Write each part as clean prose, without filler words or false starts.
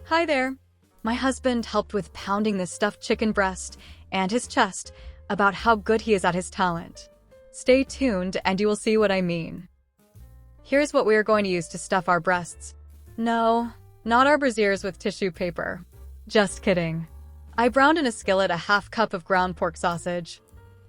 Hi there. My husband helped with pounding the stuffed chicken breast and his chest about how good he is at his talent. Stay tuned and you will see what I mean. Here's what we are going to use to stuff our breasts. No, not our brassieres with tissue paper. Just kidding. I browned in a skillet a half cup of ground pork sausage.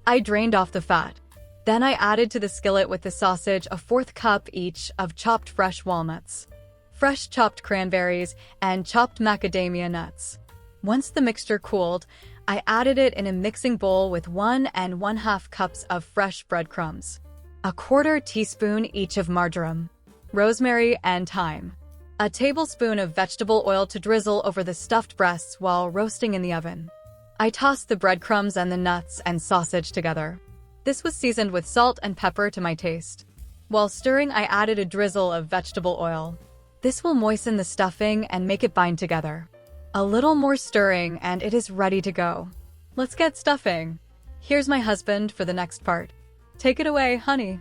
I drained off the fat. Then I added to the skillet with the sausage a fourth cup each of chopped fresh walnuts, fresh chopped cranberries, and chopped macadamia nuts. Once the mixture cooled, I added it in a mixing bowl with 1 1/2 cups of fresh breadcrumbs, a quarter teaspoon each of marjoram, rosemary, and thyme, a tablespoon of vegetable oil to drizzle over the stuffed breasts while roasting in the oven. I tossed the breadcrumbs and the nuts and sausage together. This was seasoned with salt and pepper to my taste. While stirring, I added a drizzle of vegetable oil. This will moisten the stuffing and make it bind together. A little more stirring and it is ready to go. Let's get stuffing. Here's my husband for the next part. Take it away, honey.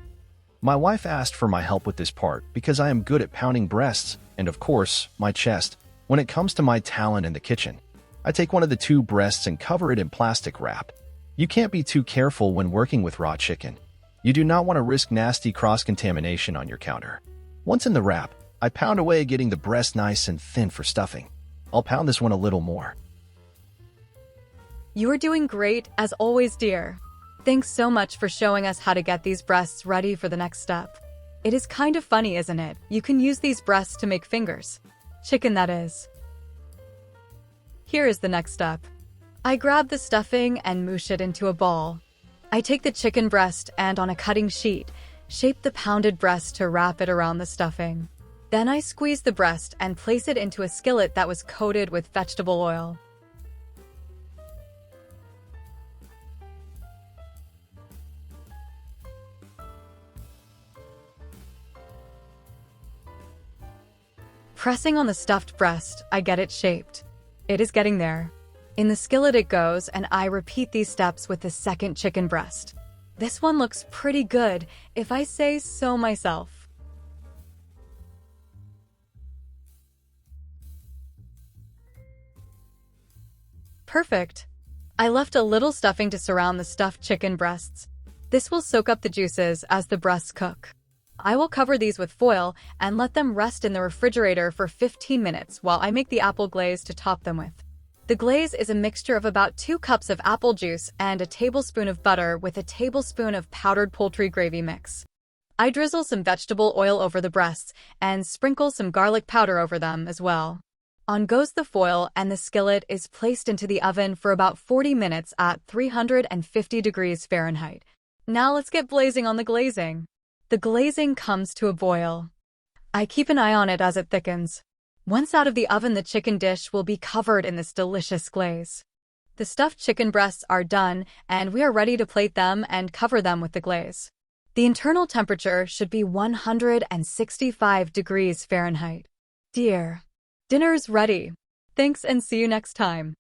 My wife asked for my help with this part because I am good at pounding breasts and, of course, my chest. When it comes to my talent in the kitchen, I take one of the 2 breasts and cover it in plastic wrap. You can't be too careful when working with raw chicken. You do not want to risk nasty cross-contamination on your counter. Once in the wrap, I pound away, getting the breast nice and thin for stuffing. I'll pound this one a little more. You are doing great, as always, dear. Thanks so much for showing us how to get these breasts ready for the next step. It is kind of funny, isn't it? You can use these breasts to make fingers. Chicken, that is. Here is the next step. I grab the stuffing and mush it into a ball. I take the chicken breast and, on a cutting sheet, shape the pounded breast to wrap it around the stuffing. Then I squeeze the breast and place it into a skillet that was coated with vegetable oil. Pressing on the stuffed breast, I get it shaped. It is getting there. In the skillet it goes, and I repeat these steps with the second chicken breast. This one looks pretty good, if I say so myself. Perfect. I left a little stuffing to surround the stuffed chicken breasts. This will soak up the juices as the breasts cook. I will cover these with foil and let them rest in the refrigerator for 15 minutes while I make the apple glaze to top them with. The glaze is a mixture of about 2 cups of apple juice and a tablespoon of butter with a tablespoon of powdered poultry gravy mix. I drizzle some vegetable oil over the breasts and sprinkle some garlic powder over them as well. On goes the foil, and the skillet is placed into the oven for about 40 minutes at 350 degrees Fahrenheit. Now let's get blazing on the glazing. The glazing comes to a boil. I keep an eye on it as it thickens. Once out of the oven, the chicken dish will be covered in this delicious glaze. The stuffed chicken breasts are done, and we are ready to plate them and cover them with the glaze. The internal temperature should be 165 degrees Fahrenheit. Dear, dinner's ready. Thanks and see you next time.